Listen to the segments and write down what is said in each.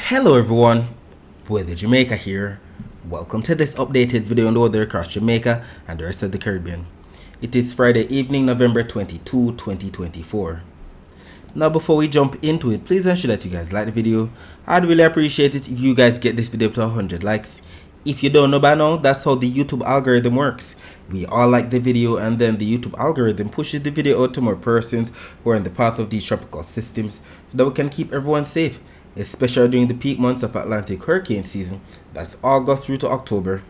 Hello everyone, Weather Jamaica here. Welcome to this updated video on the weather across Jamaica and the rest of the Caribbean. It is Friday evening, November 22, 2024. Now before we jump into it, please ensure that you guys like the video. I'd really appreciate it if you guys get this video to 100 likes. If you don't know by now, that's how the YouTube algorithm works. We all like the video and then the YouTube algorithm pushes the video out to more persons who are in the path of these tropical systems so that we can keep everyone safe, especially during the peak months of Atlantic hurricane season, that's August through to October.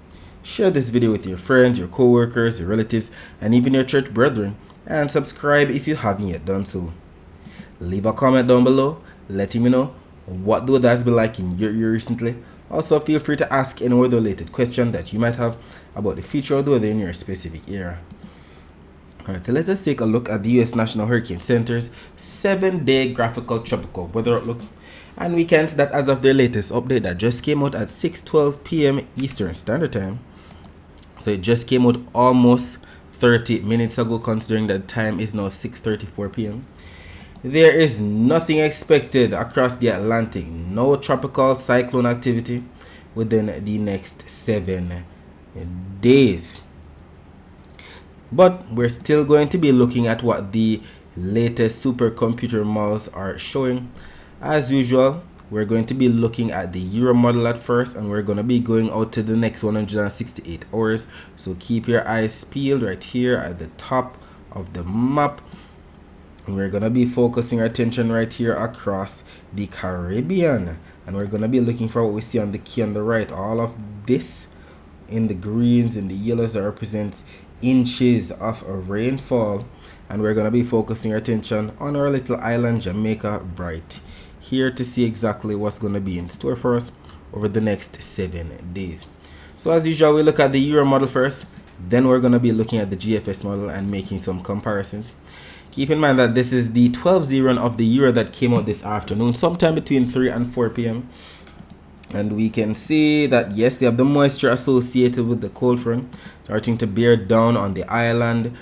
Share this video with your friends, your co-workers, your relatives, and even your church brethren, and subscribe if you haven't yet done so. Leave a comment down below, letting me know what the weather has been like in your area recently. Also, feel free to ask any weather-related question that you might have about the future of the weather in your specific area. Alright, so let us take a look at the U.S. National Hurricane Center's 7-day graphical tropical weather outlook. And we can see that as of their latest update that just came out at 6:12 p.m. Eastern Standard Time. So it just came out almost 30 minutes ago, considering that time is now 6:34 p.m. There is nothing expected across the Atlantic, no tropical cyclone activity within the next 7 days. But we're still going to be looking at what the latest supercomputer models are showing. As usual, we're going to be looking at the Euro model at first, and we're going to be going out to the next 168 hours. So keep your eyes peeled right here at the top of the map. And we're going to be focusing our attention right here across the Caribbean. And we're going to be looking for what we see on the key on the right. All of this in the greens and the yellows that represents inches of rainfall. And we're going to be focusing our attention on our little island Jamaica right here to see exactly what's going to be in store for us over the next 7 days. So as usual, we look at the Euro model first. Then we're going to be looking at the GFS model and making some comparisons. Keep in mind that this is the 12-0 run of the Euro that came out this afternoon, sometime between 3 and 4 p.m. And we can see that, yes, they have the moisture associated with the cold front starting to bear down on the island.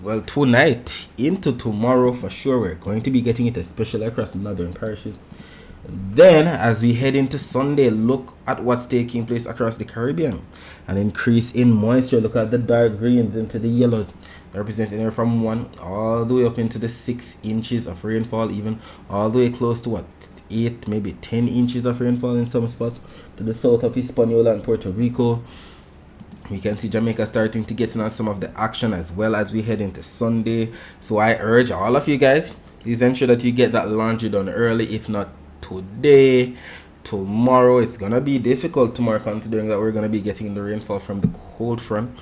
Well, tonight into tomorrow for sure, we're going to be getting it, especially across northern parishes. Then, as we head into Sunday, look at what's taking place across the Caribbean. An increase in moisture. Look at the dark greens into the yellows. That represents anywhere from 1 all the way up into the 6 inches of rainfall, even all the way close to 8, maybe 10 inches of rainfall in some spots to the south of Hispaniola and Puerto Rico. We can see Jamaica starting to get in on some of the action as well as we head into Sunday. So I urge all of you guys, please ensure that you get that laundry done early. If not today, tomorrow. It's gonna be difficult tomorrow, considering that we're gonna be getting the rainfall from the cold front,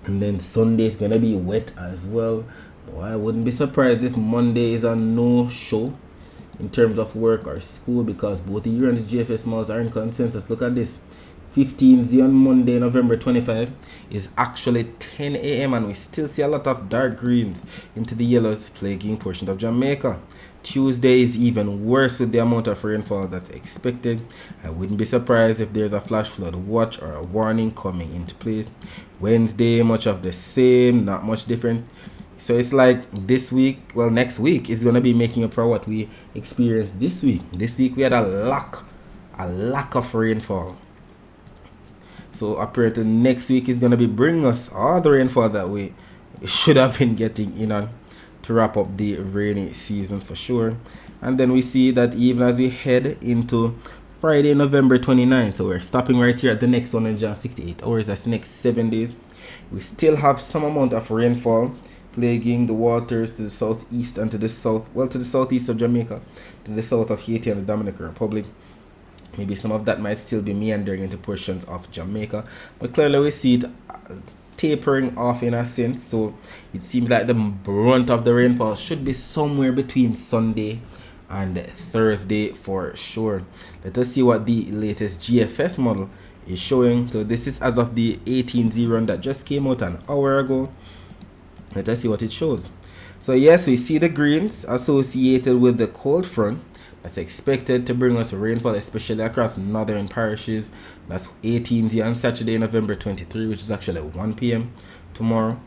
and then Sunday is gonna be wet as well. But I wouldn't be surprised if Monday is a no show in terms of work or school, because both the Euro and the GFS models are in consensus. Look at this. 15th on Monday, November 25 is actually 10 a.m. and we still see a lot of dark greens into the yellows plaguing portions of Jamaica. Tuesday is even worse with the amount of rainfall that's expected. I wouldn't be surprised if there's a flash flood watch or a warning coming into place. Wednesday, much of the same, not much different. So it's like this week, well, next week is going to be making up for what we experienced this week. This week we had a lack of rainfall. So apparently next week is going to be bringing us all the rainfall that we should have been getting in on to wrap up the rainy season for sure. And then we see that even as we head into Friday, November 29, so we're stopping right here at the next 168 hours, that's the next 7 days. We still have some amount of rainfall plaguing the waters to the southeast and to the south, well, to the southeast of Jamaica, to the south of Haiti and the Dominican Republic. Maybe some of that might still be meandering into portions of Jamaica, but clearly we see it tapering off in a sense. So it seems like the brunt of the rainfall should be somewhere between Sunday and Thursday for sure. Let us see what the latest GFS model is showing. So this is as of the 18-0 run that just came out an hour ago. Let us see what it shows. So yes, we see the greens associated with the cold front that's expected to bring us rainfall, especially across northern parishes. That's 18th on Saturday, November 23, which is actually 1 p.m. tomorrow.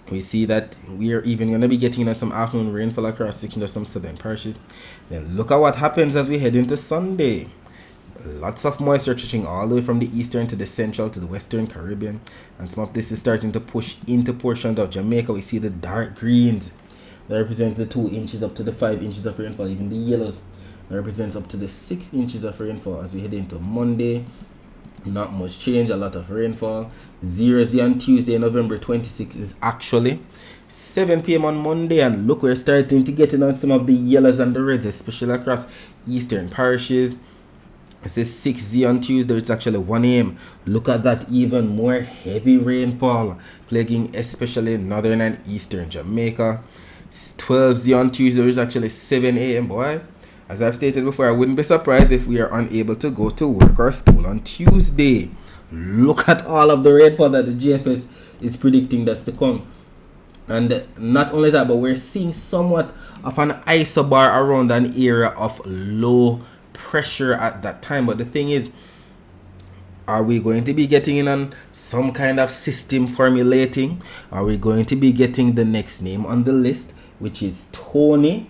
We see that we are even going to be getting some afternoon rainfall across sections of some southern parishes. Then look at what happens as we head into Sunday. Lots of moisture stretching all the way from the eastern to the central to the western Caribbean, and some of this is starting to push into portions of Jamaica. We see the dark greens that represents the 2 inches up to the 5 inches of rainfall. Even the yellows that represents up to the 6 inches of rainfall as we head into Monday. Not much change, a lot of rainfall. 0 on Tuesday, November 26th is actually 7 p.m. on Monday, and look, we're starting to get in on some of the yellows and the reds, especially across eastern parishes. It says 6 on Tuesday, it's actually 1 a.m. Look at that, even more heavy rainfall plaguing especially northern and eastern Jamaica. 12 on Tuesday, it's actually 7 a.m. boy. As I've stated before, I wouldn't be surprised if we are unable to go to work or school on Tuesday. Look at all of the rainfall that the GFS is predicting that's to come. And not only that, but we're seeing somewhat of an isobar around an area of low pressure at that time. But the thing is, are we going to be getting in on some kind of system formulating? Are we going to be getting the next name on the list, which is Tony?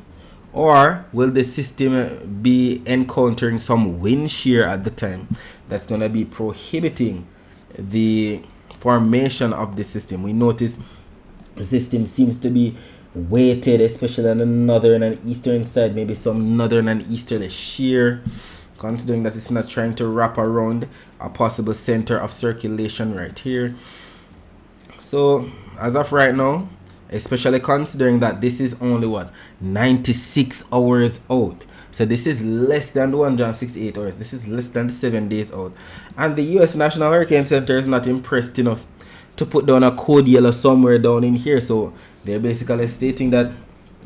Or will the system be encountering some wind shear at the time that's going to be prohibiting the formation of the system? We notice the system seems to be weighted, especially on the northern and eastern side, maybe some northern and easterly shear, considering that it's not trying to wrap around a possible center of circulation right here. So as of right now, especially considering that this is only 96 hours out, so this is less than 168 hours, this is less than 7 days out, and the US National Hurricane Center is not impressed enough to put down a code yellow somewhere down in here. So they're basically stating that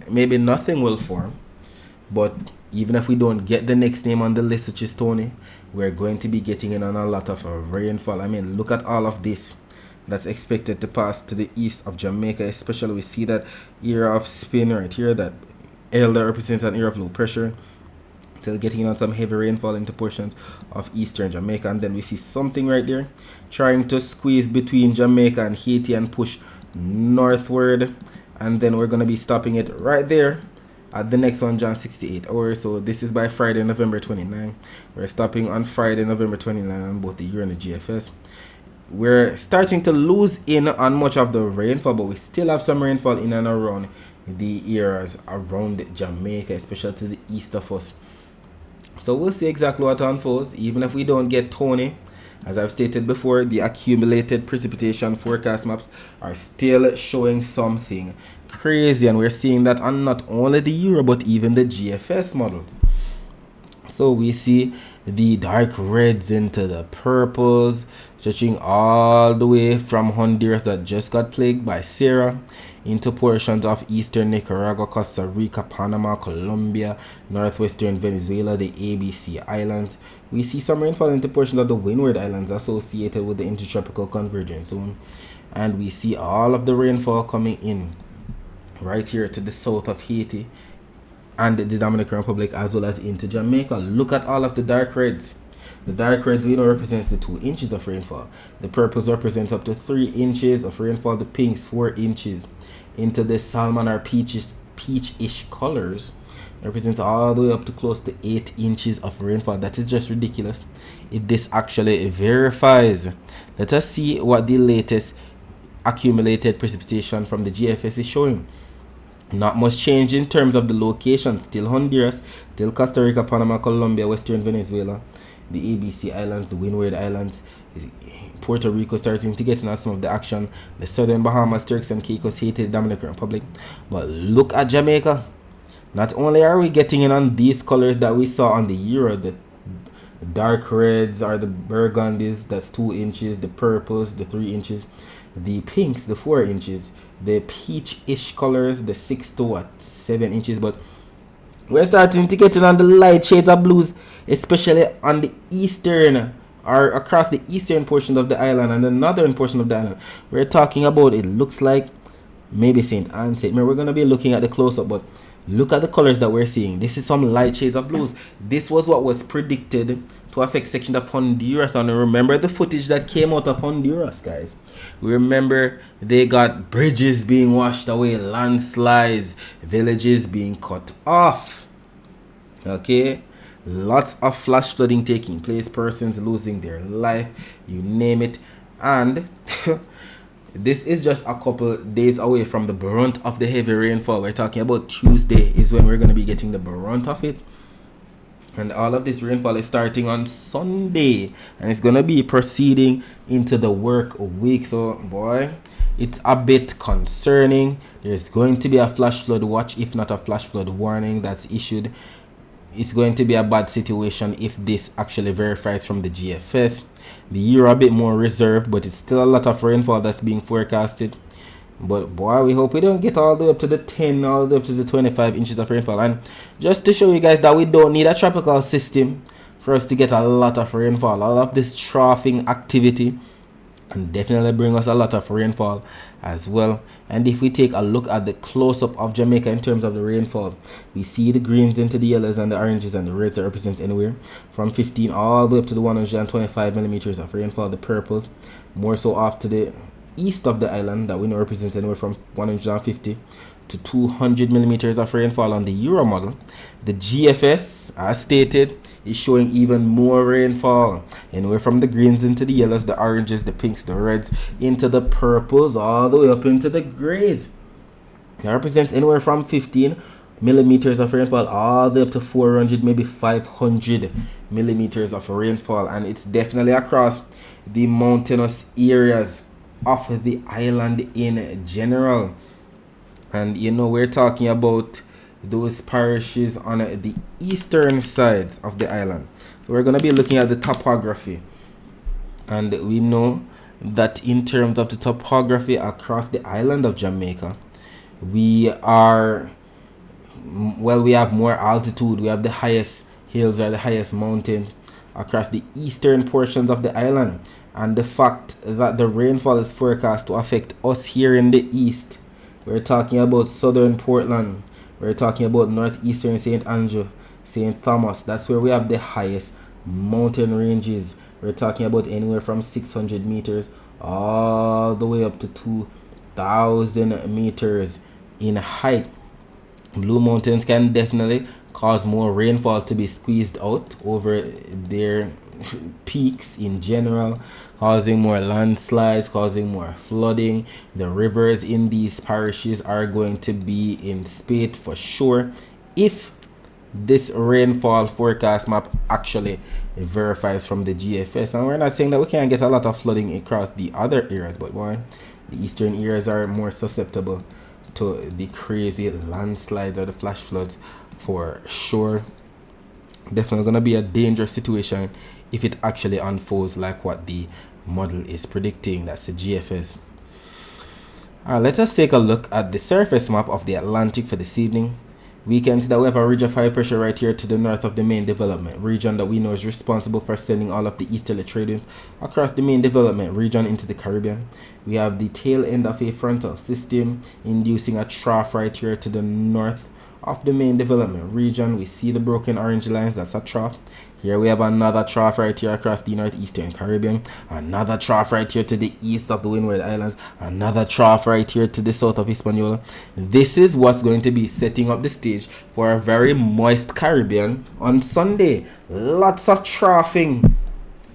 maybe nothing will form, but even if we don't get the next name on the list, which is Tony, we're going to be getting in on a lot of rainfall. I mean, look at all of this that's expected to pass to the east of Jamaica. Especially we see that area of spin right here, that L that represents an area of low pressure, till getting on some heavy rainfall into portions of eastern Jamaica. And then we see something right there trying to squeeze between Jamaica and Haiti and push northward, and then we're going to be stopping it right there at the next one, John 68 hours. So this is by Friday, November 29. We're stopping on Friday, November 29 on both the Euro and the GFS. We're starting to lose in on much of the rainfall, but we still have some rainfall in and around the areas around Jamaica, especially to the east of us. So we'll see exactly what unfolds. Even if we don't get Tony, as I've stated before, the accumulated precipitation forecast maps are still showing something crazy, and we're seeing that on not only the Euro but even the GFS models. So we see the dark reds into the purples, stretching all the way from Honduras that just got plagued by Sarah into portions of eastern Nicaragua, Costa Rica, Panama, Colombia, northwestern Venezuela, the ABC Islands. We see some rainfall into portions of the Windward Islands associated with the intertropical convergence zone, and we see all of the rainfall coming in right here to the south of Haiti and the Dominican Republic, as well as into Jamaica. Look at all of the dark reds. The dark reds we know represents the 2 inches of rainfall. The purples represents up to 3 inches of rainfall. The pinks 4 inches. Into the salmon or peachish colors represents all the way up to close to 8 inches of rainfall. That is just ridiculous if this actually verifies. Let us see what the latest accumulated precipitation from the GFS is showing. Not much change in terms of the location. Still Honduras, still Costa Rica, Panama, Colombia, Western Venezuela, the ABC Islands, the Windward Islands, Puerto Rico starting to get in some of the action, the Southern Bahamas, Turks and Caicos, Haiti, the Dominican Republic. But look at Jamaica. Not only are we getting in on these colors that we saw on the Euro, the dark reds or the burgundies, that's 2 inches, the purples, the 3 inches, the pinks, the 4 inches, the peach-ish colors, the 6 to 7 inches, but we're starting to get in on the light shades of blues, especially on the eastern or across the eastern portion of the island and the northern portion of the island. We're talking about, it looks like maybe St. Anne, St. Mary. We're going to be looking at the close-up, but look at the colors that we're seeing. This is some light shades of blues. This was what was predicted to affect section of Honduras, and remember the footage that came out of Honduras, guys. Remember, they got bridges being washed away, landslides, villages being cut off. Okay, lots of flash flooding taking place, persons losing their life, you name it. And this is just a couple days away from the brunt of the heavy rainfall. We're talking about Tuesday is when we're going to be getting the brunt of it. And all of this rainfall is starting on Sunday, and it's going to be proceeding into the work week. So, boy, it's a bit concerning. There's going to be a flash flood watch, if not a flash flood warning, that's issued. It's going to be a bad situation if this actually verifies from the GFS. The year a bit more reserved, but it's still a lot of rainfall that's being forecasted. But boy, we hope we don't get all the way up to the 10, all the way up to the 25 inches of rainfall. And just to show you guys that we don't need a tropical system for us to get a lot of rainfall. All of this troughing activity and definitely bring us a lot of rainfall as well. And if we take a look at the close-up of Jamaica in terms of the rainfall, we see the greens into the yellows and the oranges and the reds that represents anywhere from 15 all the way up to the 125 millimeters of rainfall. The purples more so off to the east of the island that we know represents anywhere from 150 to 200 millimeters of rainfall on the Euro model. The GFS, as stated, is showing even more rainfall, anywhere from the greens into the yellows, the oranges, the pinks, the reds, into the purples, all the way up into the grays. That represents anywhere from 15 millimeters of rainfall all the way up to 400, maybe 500 millimeters of rainfall. And it's definitely across the mountainous areas of the island in general. And you know, we're talking about those parishes on the eastern sides of the island. So we're going to be looking at the topography, and we know that in terms of the topography across the island of Jamaica, we have more altitude. We have the highest hills or the highest mountains across the eastern portions of the island. And the fact that the rainfall is forecast to affect us here in the east, we're talking about southern Portland, we're talking about northeastern St. Andrew, St. Thomas. That's where we have the highest mountain ranges. We're talking about anywhere from 600 meters all the way up to 2,000 meters in height. Blue mountains can definitely cause more rainfall to be squeezed out over their peaks in general, causing more landslides, causing more flooding. The rivers in these parishes are going to be in spate for sure if this rainfall forecast map actually verifies from the GFS. And we're not saying that we can't get a lot of flooding across the other areas, but one, the eastern areas are more susceptible to the crazy landslides or the flash floods for sure. Definitely gonna be a dangerous situation if it actually unfolds like what the model is predicting. That's the GFS. Let us take a look at the surface map of the Atlantic for this evening. We can see that we have a ridge of high pressure right here to the north of the main development region that we know is responsible for sending all of the easterly trade winds across the main development region into the Caribbean. We have the tail end of a frontal system inducing a trough right here to the north of the main development region. We see the broken orange lines, that's a trough. Here we have another trough right here across the northeastern Caribbean, another trough right here to the east of the Windward Islands, another trough right here to the south of Hispaniola. This is what's going to be setting up the stage for a very moist Caribbean on Sunday. Lots of troughing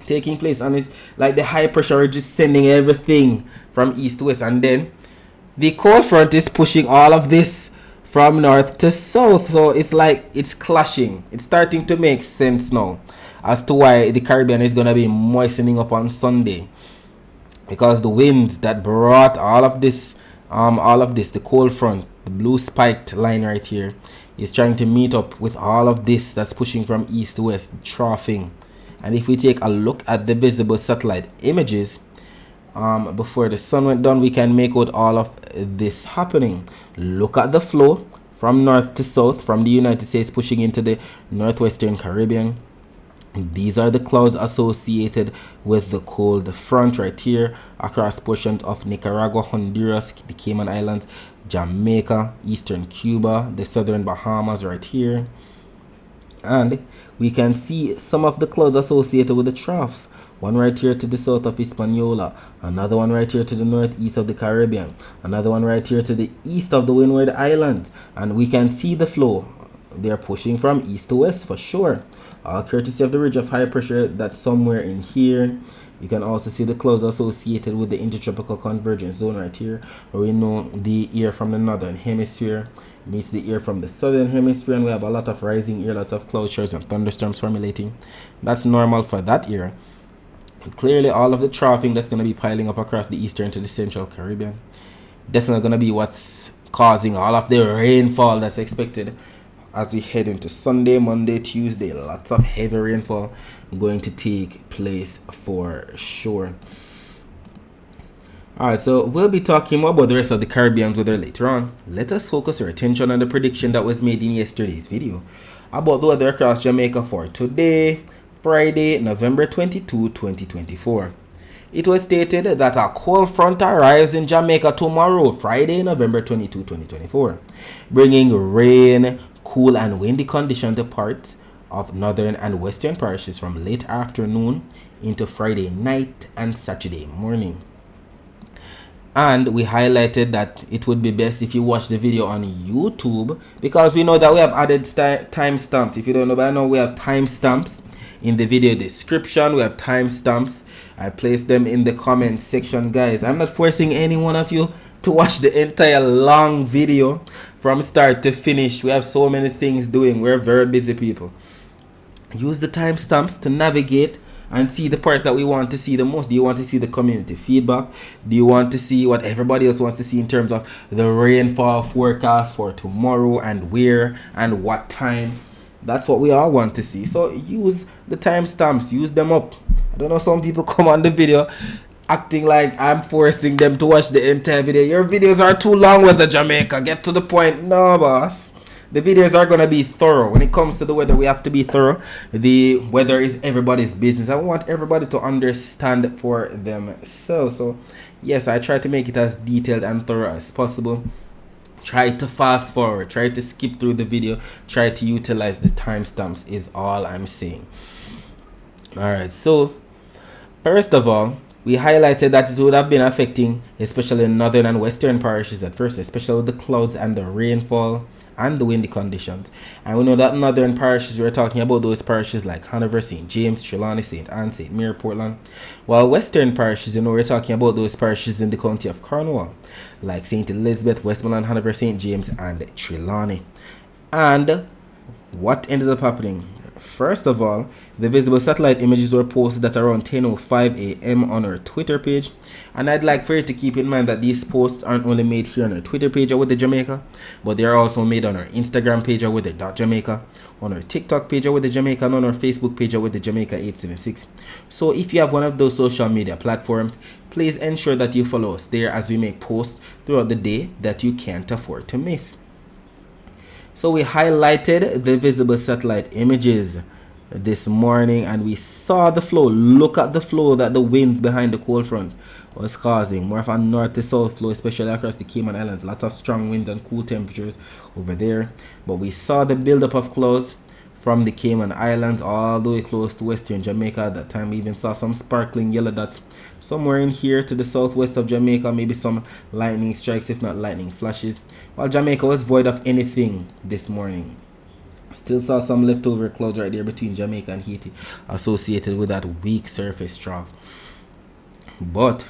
taking place, and it's like the high pressure ridge is sending everything from east to west, and then the cold front is pushing all of this from north to south. So it's like it's clashing. It's starting to make sense now as to why the Caribbean is going to be moistening up on Sunday, because the winds that brought all of this, the cold front, the blue spiked line right here, is trying to meet up with all of this that's pushing from east to west, troughing. And if we take a look at the visible satellite images before the sun went down, we can make out all of this happening. Look at the flow from north to south from the United States pushing into the northwestern Caribbean. These are the clouds associated with the cold front right here across portions of Nicaragua, Honduras, the Cayman Islands, Jamaica, eastern Cuba, the southern Bahamas right here. And we can see some of the clouds associated with the troughs. One right here to the south of Hispaniola, another one right here to the northeast of the Caribbean, another one right here to the east of the Windward Islands, and we can see the flow. They're pushing from east to west for sure, all courtesy of the ridge of high pressure that's somewhere in here. You can also see the clouds associated with the intertropical convergence zone right here, where we know the air from the northern hemisphere meets the air from the southern hemisphere, and we have a lot of rising air, lots of cloud showers and thunderstorms formulating. That's normal for that air. Clearly, all of the troughing that's going to be piling up across the eastern to the central Caribbean definitely going to be what's causing all of the rainfall that's expected as we head into Sunday, Monday, Tuesday. Lots of heavy rainfall going to take place for sure. Alright, so we'll be talking more about the rest of the Caribbean's weather later on. Let us focus our attention on the prediction that was made in yesterday's video about the weather across Jamaica for today, Friday, November 22, 2024. It was stated that a cold front arrives in Jamaica tomorrow, Friday, November 22, 2024, bringing rain, cool and windy conditions to parts of northern and western parishes from late afternoon into Friday night and Saturday morning. And we highlighted that it would be best if you watch the video on YouTube, because we know that we have added timestamps. If you don't know by now, we have timestamps in the video description. We have timestamps. I placed them in the comment section, guys. I'm not forcing any one of you to watch the entire long video from start to finish. We have so many things doing. We're very busy people. Use the timestamps to navigate and see the parts that we want to see the most. Do you want to see the community feedback? Do you want to see what everybody else wants to see in terms of the rainfall forecast for tomorrow and where and what time? That's what we all want to see. So use the timestamps, use them up. I don't know, some people come on the video acting like I'm forcing them to watch the entire video. Your videos are too long, Weather Jamaica. Get to the point. No, boss. The videos are going to be thorough. When it comes to the weather, we have to be thorough. The weather is everybody's business. I want everybody to understand for themselves. So, yes, I try to make it as detailed and thorough as possible. Try to fast forward. Try to skip through the video. Try to utilize the timestamps is all I'm saying. Alright, so, first of all, we highlighted that it would have been affecting especially northern and western parishes at first, especially with the clouds and the rainfall and the windy conditions. And we know that northern parishes, we're talking about those parishes like Hanover, St. James, Trelawney, St. Anne, St. Mary, Portland. While western parishes, you know, we're talking about those parishes in the county of Cornwall, like St. Elizabeth, Westmoreland, Hanover, St. James, and Trelawney. And what ended up happening? First of all, the visible satellite images were posted at around 10:05 a.m. on our Twitter page. And I'd like for you to keep in mind that these posts aren't only made here on our Twitter page at Weather Jamaica, but they are also made on our Instagram page at weather.jamaica, on our TikTok page at Weather Jamaica, and on our Facebook page at Weather Jamaica 876. So if you have one of those social media platforms, please ensure that you follow us there as we make posts throughout the day that you can't afford to miss. So we highlighted the visible satellite images this morning and we saw the flow. Look at the flow that the winds behind the cold front was causing. More of a north to south flow, especially across the Cayman Islands. Lots of strong winds and cool temperatures over there. But we saw the buildup of clouds from the Cayman Islands all the way close to western Jamaica. At that time we even saw some sparkling yellow dots somewhere in here to the southwest of Jamaica. Maybe some lightning strikes, if not lightning flashes. While Jamaica was void of anything this morning. Still saw some leftover clouds right there between Jamaica and Haiti associated with that weak surface trough. But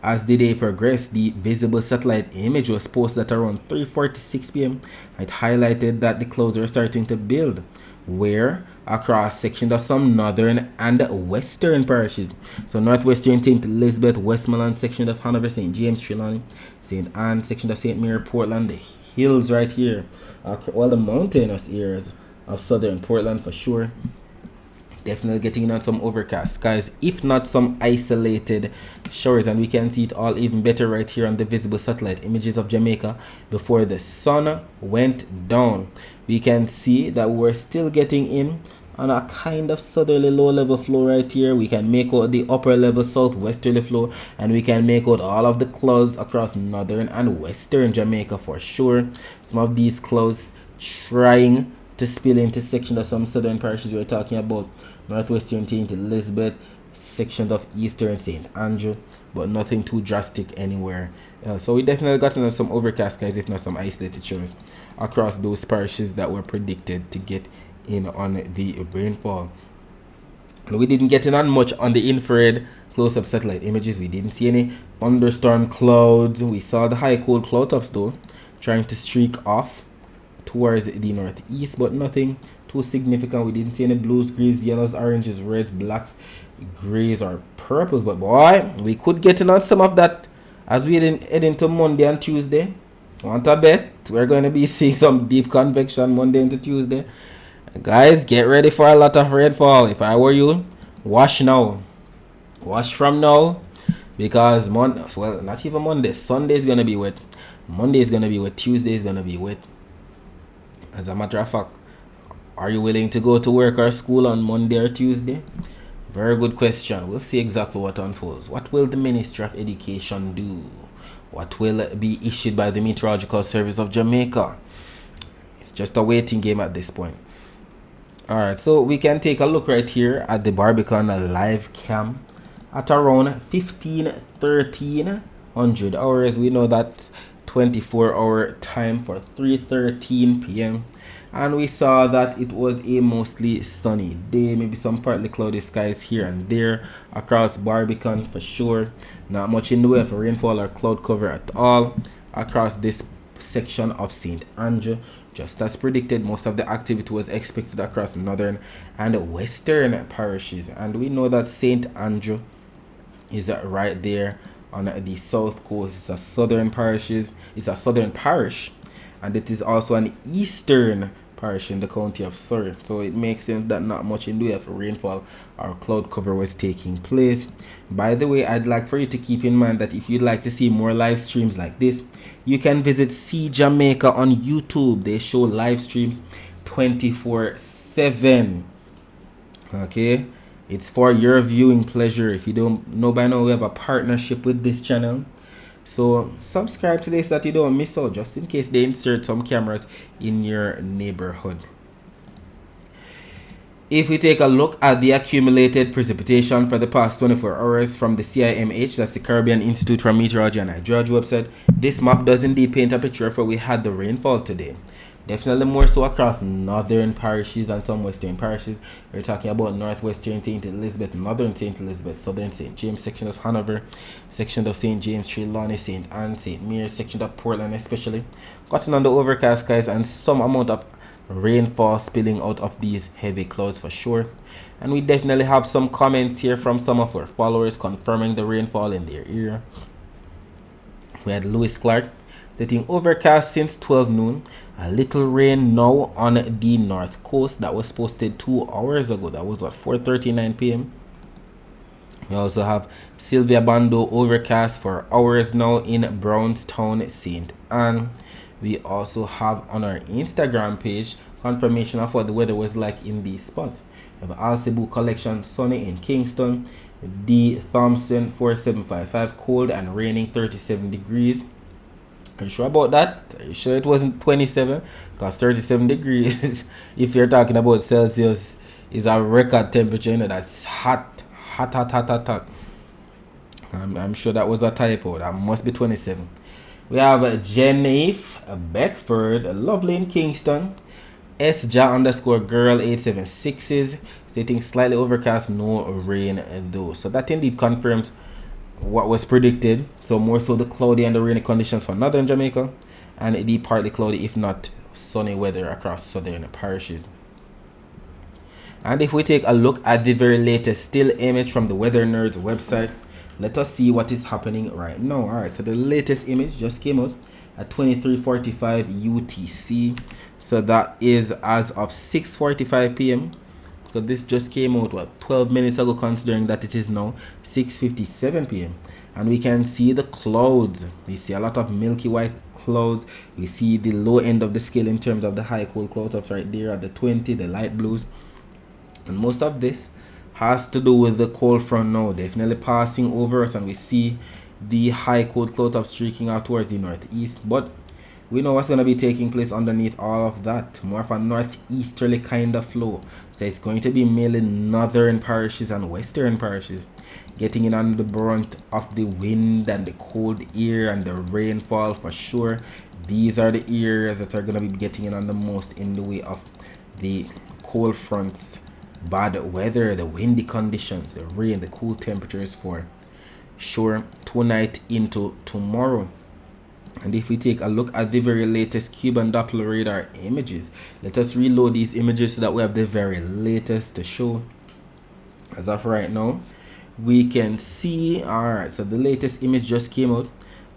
as the day progressed, the visible satellite image was posted at around 3:46 p.m. It highlighted that the clouds were starting to build, where across sections of some northern and western parishes. So northwestern St. Elizabeth, Westmoreland, section of Hanover, St. James, Trelawney, St. Anne, section of St. Mary, Portland, the hills right here, well, the mountainous areas of southern Portland for sure. Definitely getting on some overcast skies, if not some isolated showers, and we can see it all even better right here on the visible satellite images of Jamaica before the sun went down. We can see that we're still getting in on a kind of southerly low level flow right here. We can make out the upper level southwesterly flow, and we can make out all of the clouds across northern and western Jamaica for sure. Some of these clouds trying to spill into sections of some southern parishes. We're talking about northwestern St. Elizabeth, sections of eastern St. Andrew, but nothing too drastic anywhere. So we definitely got some overcast skies, if not some isolated showers, across those parishes that were predicted to get in on the rainfall. And we didn't get in on much on the infrared close-up satellite images. We didn't see any thunderstorm clouds. We saw the high cold cloud tops though trying to streak off towards the northeast, but nothing too significant. We didn't see any blues, greens, yellows, oranges, reds, blacks, grays, or purples. But boy, we could get in on some of that as we head into Monday and Tuesday. Want to bet we're going to be seeing some deep convection Monday into Tuesday. Guys, get ready for a lot of rainfall. If I were you, wash now. Wash from now, because not even Monday. Sunday is going to be wet. Monday is going to be wet. Tuesday is going to be wet. As a matter of fact, are you willing to go to work or school on Monday or Tuesday? Very good question. We'll see exactly what unfolds. What will the Ministry of Education do? What will be issued by the Meteorological Service of Jamaica? It's just a waiting game at this point. Alright, so we can take a look right here at the Barbican live cam at around 1300 hours. We know that's 24-hour time for 3:13 p.m. and we saw that it was a mostly sunny day, maybe some partly cloudy skies here and there across Barbican for sure. Not much in the way of rainfall or cloud cover at all across this section of St. Andrew. Just as predicted, most of the activity was expected across northern and western parishes, and we know that St. Andrew is right there on the south coast. It's a southern parish, and it is also an eastern parish in the county of Surrey, so it makes sense that not much in the way of rainfall or cloud cover was taking place. By the way, I'd like for you to keep in mind that if you'd like to see more live streams like this, you can visit See Jamaica on YouTube. They show live streams 24/7. Okay, it's for your viewing pleasure. If you don't know by now, we have a partnership with this channel, so subscribe to this so that you don't miss out, just in case they insert some cameras in your neighborhood. If we take a look at the accumulated precipitation for the past 24 hours from the CIMH, that's the Caribbean Institute for Meteorology and Hydrology website, this map does indeed paint a picture of where we had the rainfall today. Definitely more so across northern parishes and some western parishes. We're talking about northwestern St. Elizabeth, northern St. Elizabeth, southern St. James, section of Hanover, section of St. James, Trelawney, St. Anne, St. Mary's, section of Portland especially. Cutting on the overcast skies and some amount of rainfall spilling out of these heavy clouds for sure. And we definitely have some comments here from some of our followers confirming the rainfall in their area. We had Lewis Clark getting overcast since 12 noon. A little rain now on the north coast. That was posted 2 hours ago. That was at 4:39 p.m. We also have Sylvia Bando overcast for hours now in Brownstown, St. Anne. We also have on our Instagram page confirmation of what the weather was like in these spots. We have Alcebu Collection sunny in Kingston, D Thompson 4755 cold and raining 37 degrees. Are you sure about that? Are you sure it wasn't 27? Because 37 degrees, if you're talking about Celsius, is a record temperature. You know, that's hot. I'm sure that was a typo. That must be 27. We have Jennifer Beckford, lovely in Kingston. SJA_girl 876s, stating slightly overcast, no rain though. So that indeed confirms what was predicted. So more so the cloudy and the rainy conditions for northern Jamaica, and the partly cloudy if not sunny weather across southern parishes. And if we take a look at the very latest still image from the Weather Nerds website, let us see what is happening right now. Alright, so the latest image just came out at 23:45 UTC. So that is as of 6:45 p.m. So this just came out 12 minutes ago, considering that it is now 6:57 p.m. and we can see the clouds. We see a lot of milky white clouds. We see the low end of the scale in terms of the high cold clouds up right there at the 20, the light blues, and most of this has to do with the cold front now definitely passing over us, and we see the high cold cloud up streaking out towards the northeast. But we know what's going to be taking place underneath all of that. More of a northeasterly kind of flow. So it's going to be mainly northern parishes and western parishes getting in on the brunt of the wind and the cold air and the rainfall for sure. These are the areas that are going to be getting in on the most in the way of the cold fronts, bad weather, the windy conditions, the rain, the cool temperatures for sure tonight into tomorrow. And if we take a look at the very latest Cuban Doppler radar images, let us reload these images so that we have the very latest to show. As of right now, we can see, alright, so the latest image just came out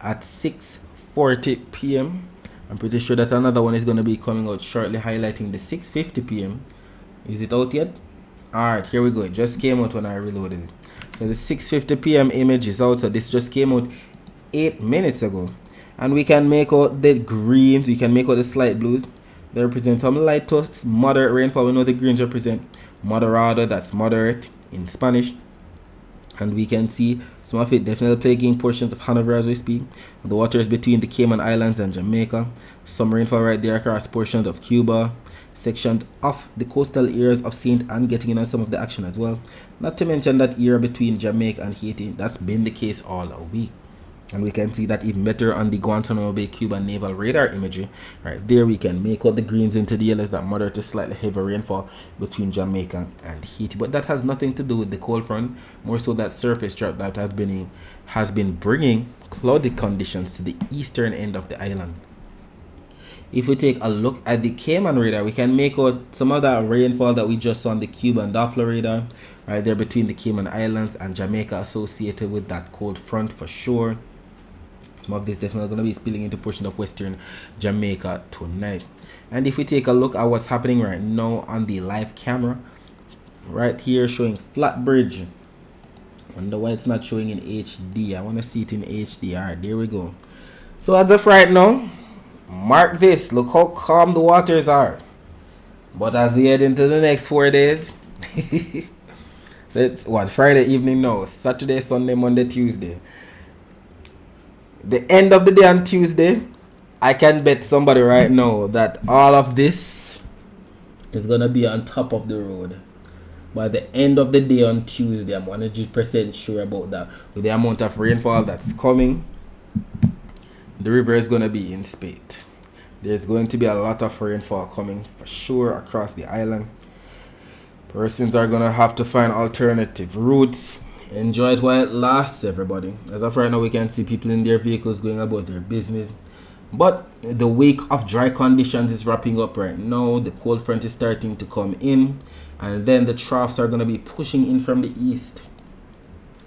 at 6:40 p.m. I'm pretty sure that another one is going to be coming out shortly highlighting the 6:50 p.m. Is it out yet? Alright, here we go. It just came out when I reloaded it. So the 6:50 p.m. image is out. So this just came out 8 minutes ago. And we can make out the greens. We can make out the slight blues. They represent some light to moderate rainfall. We know the greens represent moderado. That's moderate in Spanish. And we can see some of it definitely plaguing portions of Hanover as we speak. The waters between the Cayman Islands and Jamaica. Some rainfall right there across portions of Cuba. Sections of the coastal areas of Saint Anne getting in on some of the action as well. Not to mention that area between Jamaica and Haiti. That's been the case all week. And we can see that even better on the Guantanamo Bay Cuban naval radar imagery. Right there we can make out the greens into the yellows, that moderate to slightly heavy rainfall between Jamaica and Haiti. But that has nothing to do with the cold front, more so that surface trap that has been bringing cloudy conditions to the eastern end of the island. If we take a look at the Cayman radar, we can make out some of that rainfall that we just saw on the Cuban Doppler radar, right there between the Cayman Islands and Jamaica, associated with that cold front for sure. Some of this definitely going to be spilling into portion of western Jamaica tonight. And if we take a look at what's happening right now on the live camera, right here showing Flatbridge. Wonder why it's not showing in HD. I want to see it in HD. Alright, there we go. So as of right now, mark this. Look how calm the waters are. But as we head into the next 4 days, so it's what, Friday evening now, Saturday, Sunday, Monday, Tuesday. The end of the day on Tuesday, I can bet somebody right now that all of this is going to be on top of the road. By the end of the day on Tuesday, I'm 100% sure about that. With the amount of rainfall that's coming, the river is going to be in spate. There's going to be a lot of rainfall coming for sure across the island. Persons are going to have to find alternative routes. Enjoy it while it lasts, everybody. As of right now, we can see people in their vehicles going about their business. But the week of dry conditions is wrapping up right now. The cold front is starting to come in. And then the troughs are going to be pushing in from the east,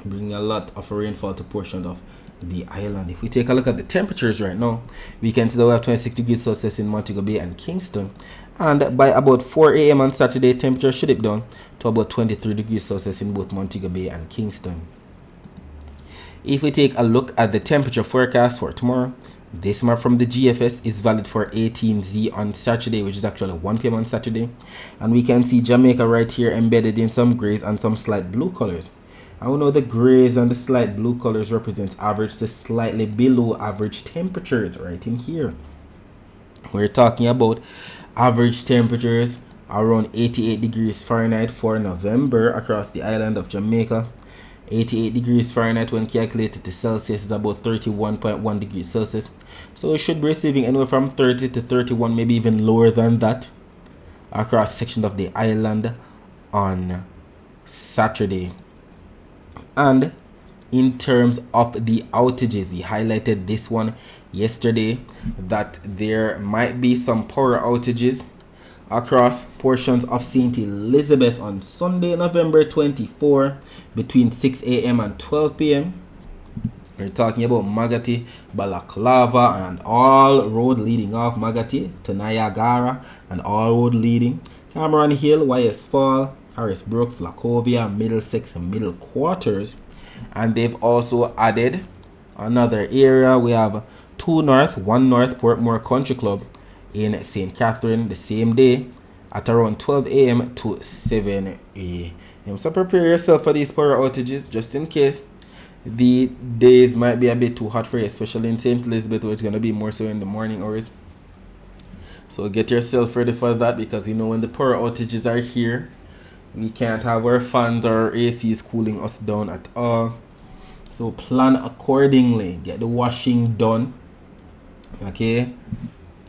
bringing a lot of rainfall to portions of the island. If we take a look at the temperatures right now, we can see that we have 26 degrees Celsius in Montego Bay and Kingston. And by about 4 a.m. on Saturday, temperature should dip down to about 23 degrees Celsius in both Montego Bay and Kingston. If we take a look at the temperature forecast for tomorrow, this map from the GFS is valid for 18Z on Saturday, which is actually 1 p.m. on Saturday. And we can see Jamaica right here embedded in some grays and some slight blue colors. And we know the grays and the slight blue colors represents average to slightly below average temperatures right in here. We're talking about average temperatures around 88 degrees Fahrenheit for November across the island of Jamaica. 88 degrees Fahrenheit when calculated to Celsius is about 31.1 degrees Celsius. So we should be receiving anywhere from 30 to 31, maybe even lower than that, across sections of the island on Saturday. And in terms of the outages, we highlighted this one yesterday, that there might be some power outages across portions of St. Elizabeth on Sunday, November 24, between 6 a.m. and 12 p.m. We're talking about Magati, Balaclava, and all road leading off Magati to Niagara, and all road leading Cameron Hill, YS Fall, Harris Brooks, Lacovia, Middlesex, and Middle Quarters. And they've also added another area. We have 2 North, 1 North Portmore Country Club in St. Catherine the same day at around 12 a.m. to 7 a.m. So prepare yourself for these power outages just in case the days might be a bit too hot for you, especially in St. Elizabeth, where it's going to be more so in the morning hours. So get yourself ready for that, because we know when the power outages are here, we can't have our fans or our ACs cooling us down at all. So plan accordingly. Get the washing done. Okay,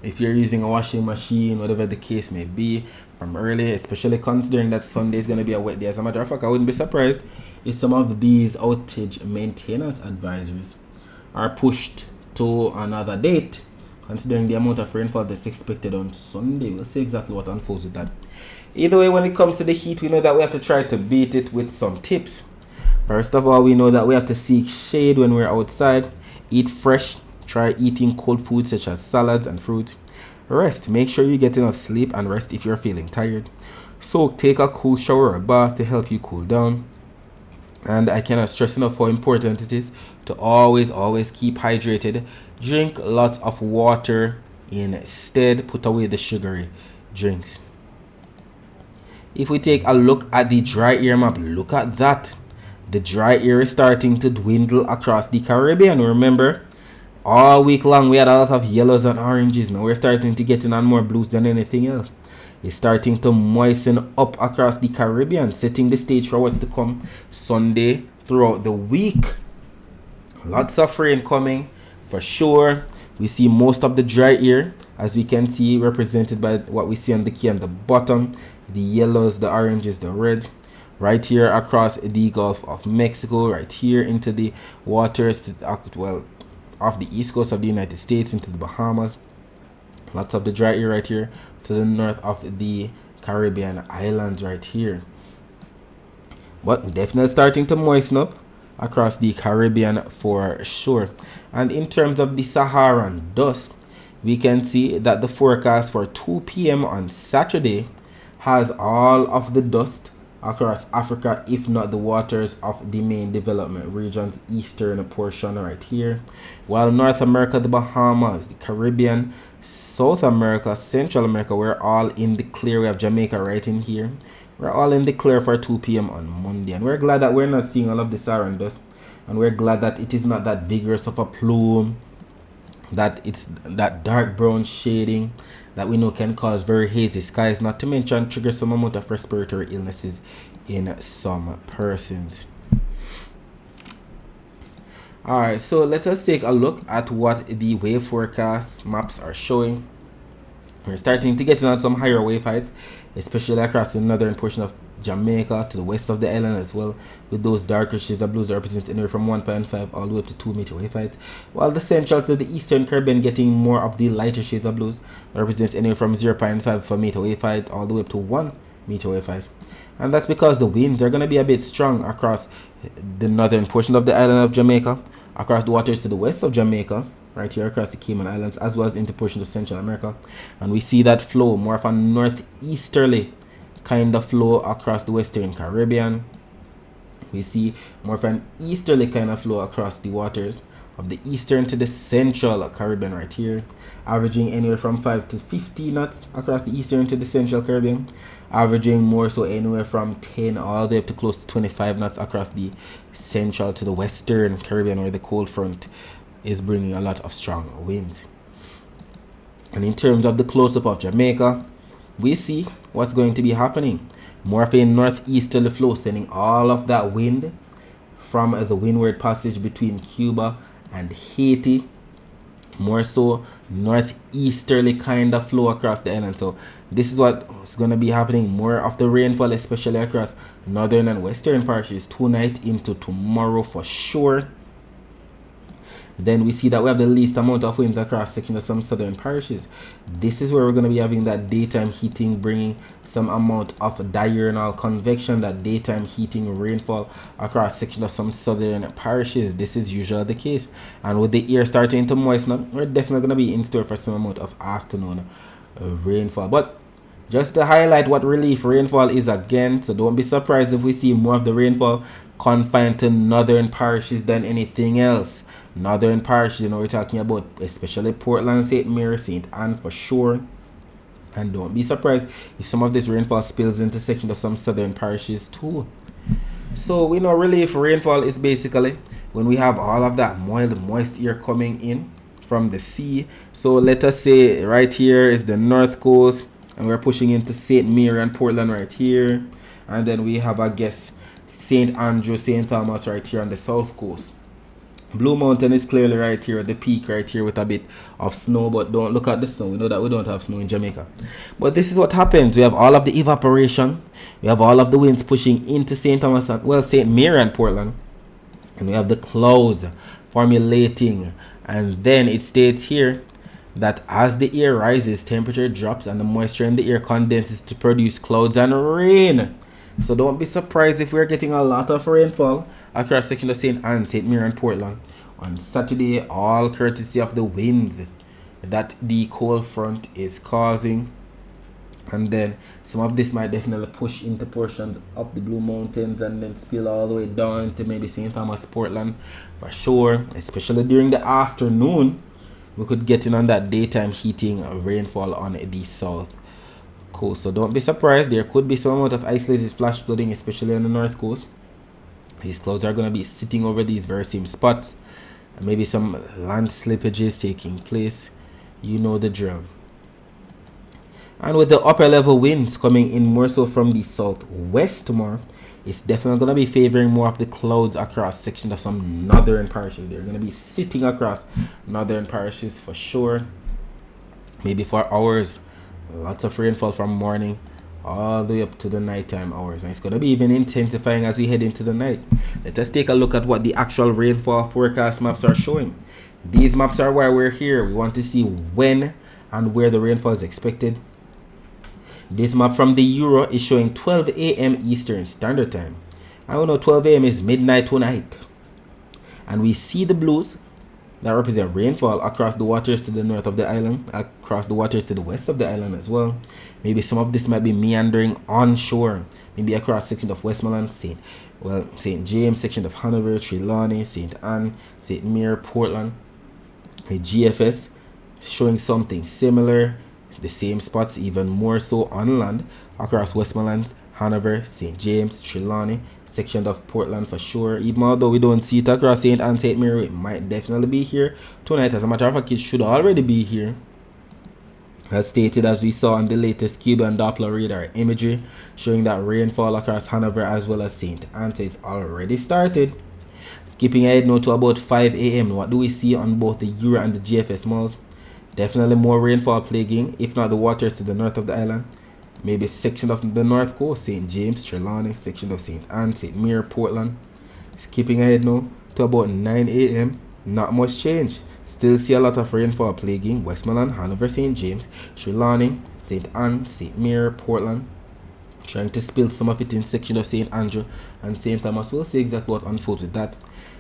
if you're using a washing machine, whatever the case may be, from early, especially considering that Sunday is going to be a wet day. As a matter of fact, I wouldn't be surprised if some of these outage maintenance advisories are pushed to another date, considering the amount of rainfall that's expected on Sunday. We'll see exactly what unfolds with that. Either way, when it comes to the heat, we know that we have to try to beat it with some tips. First of all, we know that we have to seek shade when we're outside, eat fresh, try eating cold foods such as salads and fruit. Rest, make sure you get enough sleep and rest if you're feeling tired. So take a cool shower or bath to help you cool down. And I cannot stress enough how important it is to always keep hydrated. Drink lots of water instead. Put away the sugary drinks. If we take a look at the dry air map, look at that. The dry air is starting to dwindle across the Caribbean. Remember, all week long we had a lot of yellows and oranges. Now we're starting to get in on more blues than anything else. It's starting to moisten up across the Caribbean, setting the stage for what's to come Sunday throughout the week. Lots of rain coming for sure. We see most of the dry air, as we can see, represented by what we see on the key on the bottom. The yellows, the oranges, the reds. Right here across the Gulf of Mexico, right here into the waters, well, off the east coast of the United States into the Bahamas. Lots of the dry air right here to the north of the Caribbean islands right here. But definitely starting to moisten up across the Caribbean for sure. And in terms of the Saharan dust, we can see that the forecast for 2 p.m. on Saturday has all of the dust across Africa, if not the waters of the main development regions, eastern portion right here. While North America, the Bahamas, the Caribbean, South America, Central America, we're all in the clear. We have Jamaica right in here. We're all in the clear for 2 p.m. on Monday. And we're glad that we're not seeing all of the Saharan dust. And we're glad that it is not that vigorous of a plume, that it's that dark brown shading that we know can cause very hazy skies, not to mention trigger some amount of respiratory illnesses in some persons. Alright, so let us take a look at what the wave forecast maps are showing. We're starting to get on some higher wave heights, especially across the northern portion of Jamaica to the west of the island as well, with those darker shades of blues that represent anywhere from 1.5 all the way up to 2 meter wave height, while the central to the eastern Caribbean getting more of the lighter shades of blues that represents anywhere from 0.5 for meter wave height all the way up to 1 meter wave height. And that's because the winds are going to be a bit strong across the northern portion of the island of Jamaica, across the waters to the west of Jamaica, right here across the Cayman Islands, as well as into portions of Central America. And we see that flow more of a northeasterly kind of flow across the western Caribbean. We see more of an easterly kind of flow across the waters of the eastern to the central Caribbean right here, averaging anywhere from 5 to 50 knots across the eastern to the central Caribbean, averaging more so anywhere from 10 all the way up to close to 25 knots across the central to the western Caribbean, where the cold front is bringing a lot of strong winds. And in terms of the close-up of Jamaica, we see what's going to be happening. More of a northeasterly flow, sending all of that wind from the windward passage between Cuba and Haiti. More so northeasterly kind of flow across the island. So this is what's going to be happening. More of the rainfall, especially across northern and western parishes tonight into tomorrow for sure. Then we see that we have the least amount of winds across sections of some southern parishes. This is where we're going to be having that daytime heating, bringing some amount of diurnal convection, that daytime heating rainfall across sections of some southern parishes. This is usually the case. And with the air starting to moisten up, we're definitely going to be in store for some amount of afternoon rainfall. But just to highlight what relief rainfall is again, so don't be surprised if we see more of the rainfall confined to northern parishes than anything else. Northern parishes, you know, we're talking about especially Portland, St. Mary, St. Anne for sure. And don't be surprised if some of this rainfall spills into sections of some southern parishes too. So we know relief rainfall is basically when we have all of that moist air coming in from the sea. So let us say right here is the north coast, and we're pushing into St. Mary and Portland right here, and then we have, I guess, St. Andrew, St. Thomas right here on the south coast. Blue Mountain is clearly right here at the peak right here with a bit of snow, but don't look at the snow. We know that we don't have snow in Jamaica. But this is what happens. We have all of the evaporation. We have all of the winds pushing into St. Thomas and, well, St. Mary and Portland. And we have the clouds formulating. And then it states here that as the air rises, temperature drops and the moisture in the air condenses to produce clouds and rain. So don't be surprised if we're getting a lot of rainfall across section of St. Anne, St. Mary and Portland on Saturday, all courtesy of the winds that the cold front is causing. And then some of this might definitely push into portions up the Blue Mountains and then spill all the way down to maybe St. Thomas, Portland for sure, especially during the afternoon. We could get in on that daytime heating rainfall on the south coast. So don't be surprised, there could be some amount of isolated flash flooding, especially on the north coast. These clouds are going to be sitting over these very same spots, and maybe some land slippages taking place. You know the drill. And with the upper level winds coming in more so from the southwest tomorrow, it's definitely going to be favoring more of the clouds across sections of some northern parishes. They're going to be sitting across northern parishes for sure, maybe for hours. Lots of rainfall from morning all the way up to the nighttime hours, and it's going to be even intensifying as we head into the night. Let us take a look at what the actual rainfall forecast maps are showing. These maps are why we're here. We want to see when and where the rainfall is expected. This map from the Euro is showing 12 a.m. Eastern Standard Time. I don't know, 12 a.m. is midnight tonight. And we see the blues that represent rainfall across the waters to the north of the island, across the waters to the west of the island as well. Maybe some of this might be meandering onshore, maybe across sections of Westmoreland, St. James, section of Hanover, Trelawney, St. Anne, St. Mary, Portland. A GFS showing something similar, the same spots, even more so on land across Westmoreland, Hanover, St. James, Trelawney, section of Portland for sure. Even although we don't see it across St. Anne, St. Mary, it might definitely be here tonight. As a matter of fact, it should already be here, as stated, as we saw on the latest Cube and Doppler radar imagery, showing that rainfall across Hanover as well as St. Anne is already started. Skipping ahead now to about 5 a.m. What do we see on both the Euro and the GFS models? Definitely more rainfall plaguing, if not the waters to the north of the island. Maybe section of the north coast, St. James, Trelawney, section of St. Anne, St. Mary, Portland. Skipping ahead now to about 9 a.m. Not much change. Still see a lot of rainfall plaguing Westmoreland, Hanover, St. James, Trelawney, St. Anne, St. Mary, Portland. Trying to spill some of it in section of St. Andrew and St. Thomas. We'll see exactly what unfolds with that.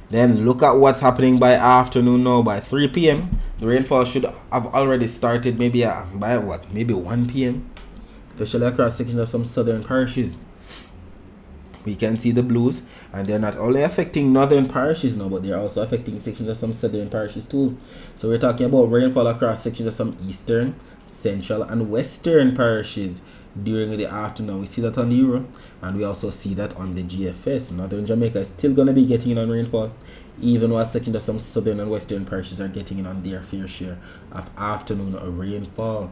Then look at what's happening by afternoon now. By 3 p.m. the rainfall should have already started, maybe by what? Maybe 1 p.m. especially across sections of some southern parishes. We can see the blues, and they're not only affecting northern parishes now, but they're also affecting sections of some southern parishes too. So we're talking about rainfall across sections of some eastern, central, and western parishes during the afternoon. We see that on the Euro, and we also see that on the GFS. Northern Jamaica is still going to be getting in on rainfall, even while sections of some southern and western parishes are getting in on their fair share of afternoon rainfall.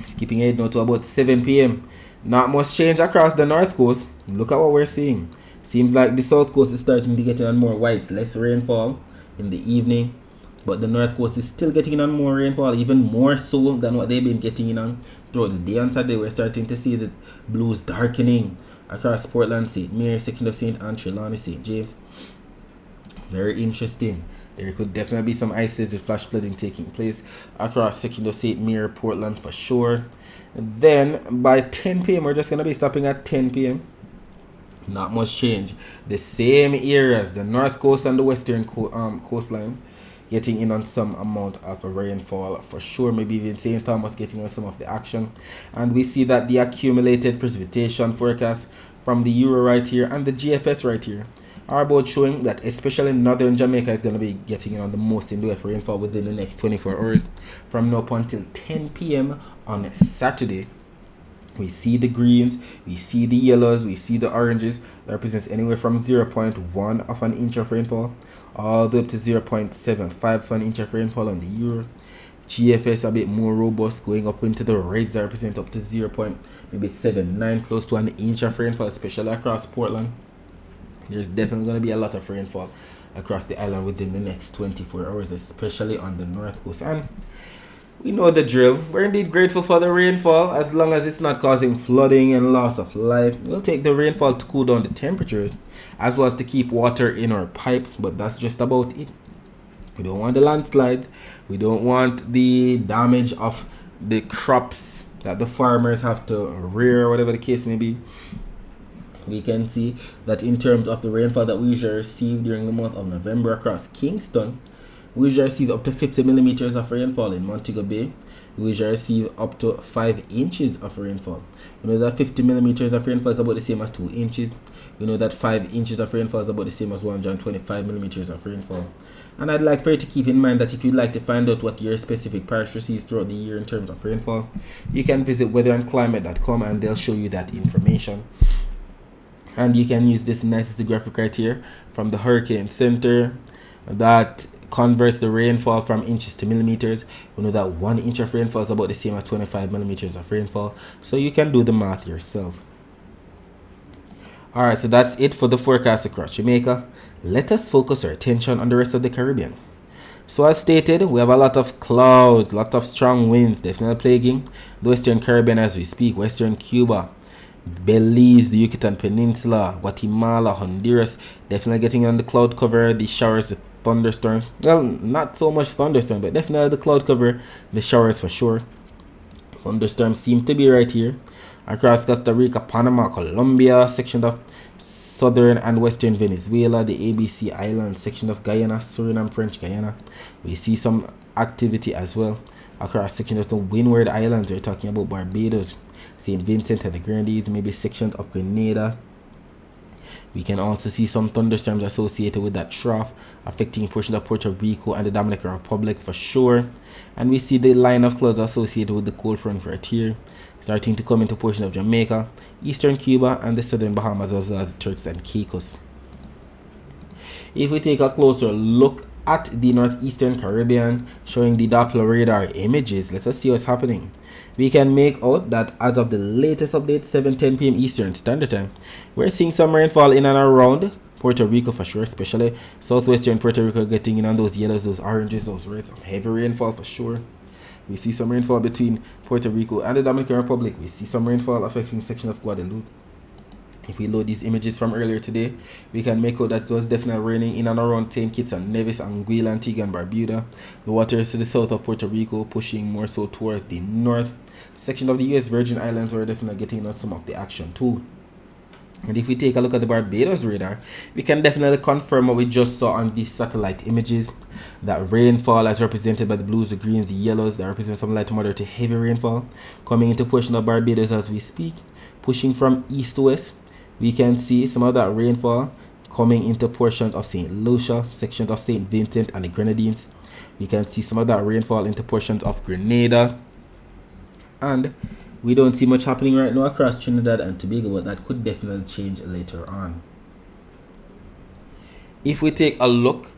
Skipping ahead now to about 7 p.m. Not much change across the north coast. Look at what we're seeing. Seems like the south coast is starting to get in on more whites, less rainfall in the evening, but the north coast is still getting in on more rainfall, even more so than what they've been getting in on throughout the day on Saturday. We're starting to see the blues darkening across Portland, St. Mary, section of St. Anne, Trelawney, St. James. Very interesting. There could definitely be some isolated flash flooding taking place across section of St. Mary, Portland for sure. And then by 10 p.m. we're just going to be stopping at 10 p.m. Not much change. The same areas, the north coast and the western coastline, getting in on some amount of rainfall for sure. Maybe even St. Thomas getting on some of the action. And we see that the accumulated precipitation forecast from the Euro right here and the GFS right here are both showing that especially northern Jamaica is going to be getting in on the most in the way of rainfall within the next 24 hours from now up until 10 p.m. on Saturday. We see the greens, we see the yellows, we see the oranges. That represents anywhere from 0.1 of an inch of rainfall all the way up to 0.75 of an inch of rainfall on the Euro. GFS a bit more robust, going up into the reds that represent up to 0.79, close to an inch of rainfall, especially across Portland. There's definitely going to be a lot of rainfall across the island within the next 24 hours, especially on the north coast. And we know the drill. We're indeed grateful for the rainfall, as long as it's not causing flooding and loss of life. We'll take the rainfall to cool down the temperatures, as well as to keep water in our pipes, but that's just about it. We don't want the landslides. We don't want the damage of the crops that the farmers have to rear, whatever the case may be. We can see that in terms of the rainfall that we usually receive during the month of November across Kingston, we usually receive up to 50 millimeters of rainfall. In Montego Bay, we usually receive up to 5 inches of rainfall. You know that 50 millimeters of rainfall is about the same as 2 inches. We know that 5 inches of rainfall is about the same as 125 millimeters of rainfall. And I'd like for you to keep in mind that if you'd like to find out what your specific parish receives throughout the year in terms of rainfall, you can visit weatherandclimate.com and they'll show you that information. And you can use this nice graphic right here from the Hurricane Center that converts the rainfall from inches to millimeters. We know that 1 inch of rainfall is about the same as 25 millimeters of rainfall, so you can do the math yourself. Alright, so that's it for the forecast across Jamaica. Let us focus our attention on the rest of the Caribbean. So as stated, we have a lot of clouds, lot of strong winds definitely plaguing the Western Caribbean as we speak. Western Cuba, Belize, the Yucatan Peninsula, Guatemala, Honduras, definitely getting on the cloud cover, the showers, the thunderstorms. Well, not so much thunderstorm, but definitely the cloud cover, the showers for sure. Thunderstorms seem to be right here across Costa Rica, Panama, Colombia, section of southern and western Venezuela, the ABC Islands, section of Guyana, Suriname, French Guyana. We see some activity as well across section of the Windward Islands. We're talking about Barbados, St. Vincent and the Grenadines, maybe sections of Grenada. We can also see some thunderstorms associated with that trough affecting portions of Puerto Rico and the Dominican Republic for sure. And we see the line of clouds associated with the cold front right here starting to come into portion of Jamaica, eastern Cuba, and the southern Bahamas, as well as Turks and Caicos. If we take a closer look at the northeastern Caribbean, showing the Doppler radar images, let us see what's happening. We can make out that as of the latest update, 7:10 p.m. Eastern Standard Time, we're seeing some rainfall in and around Puerto Rico for sure, especially southwestern Puerto Rico getting in on those yellows, those oranges, those reds, some heavy rainfall for sure. We see some rainfall between Puerto Rico and the Dominican Republic. We see some rainfall affecting section of Guadeloupe. If we load these images from earlier today, we can make out that it was definitely raining in and around St. Kitts and Nevis, Anguilla, Antigua and Barbuda. The water is to the south of Puerto Rico, pushing more so towards the north. Section of the US Virgin Islands were definitely getting on some of the action too. And if we take a look at the Barbados radar, we can definitely confirm what we just saw on the satellite images. That rainfall as represented by the blues, the greens, the yellows, that represent some light to moderate to heavy rainfall coming into portion of Barbados as we speak, pushing from east to west. We can see some of that rainfall coming into portions of St. Lucia, sections of St. Vincent and the Grenadines. We can see some of that rainfall into portions of Grenada. And we don't see much happening right now across Trinidad and Tobago, but that could definitely change later on. If we take a look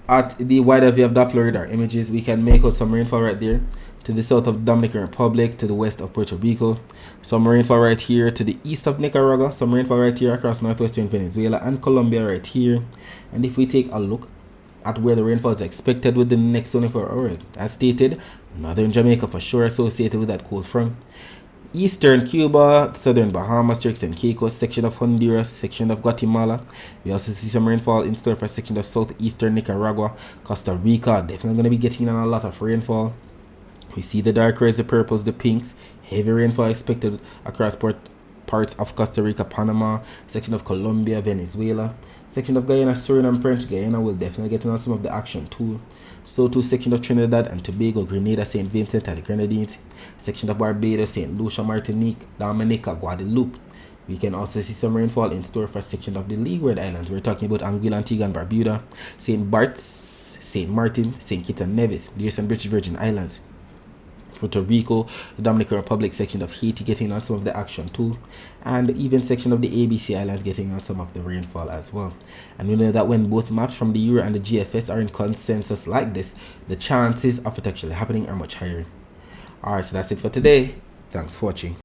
at the wider view of Doppler radar images, we can make out some rainfall right there to the south of the Dominican Republic, to the west of Puerto Rico, some rainfall right here to the east of Nicaragua, some rainfall right here across northwestern Venezuela and Colombia right here. And if we take a look at where the rainfall is expected within the next 24 hours, as stated, northern Jamaica for sure associated with that cold front, eastern Cuba, southern Bahamas, Turks and Caicos, section of Honduras, section of Guatemala. We also see some rainfall in store for section of southeastern Nicaragua, Costa Rica, definitely going to be getting on a lot of rainfall. We see the dark reds, the purples, the pinks, heavy rainfall expected across parts of Costa Rica, Panama, section of Colombia, Venezuela, section of Guyana, Suriname, French Guyana will definitely get on some of the action too. So too section of Trinidad and Tobago, Grenada, St. Vincent and the Grenadines, section of Barbados, St. Lucia, Martinique, Dominica, Guadeloupe. We can also see some rainfall in store for section of the Leeward Islands. We're talking about Anguilla, Antigua and Barbuda, St. Bart's, St. Martin, St. Kitts and Nevis, the US and British Virgin Islands. Puerto Rico, the Dominican Republic, section of Haiti getting on some of the action too, and even section of the ABC Islands getting on some of the rainfall as well. And we know that when both maps from the Euro and the GFS are in consensus like this, the chances of it actually happening are much higher. Alright, so that's it for today. Thanks for watching.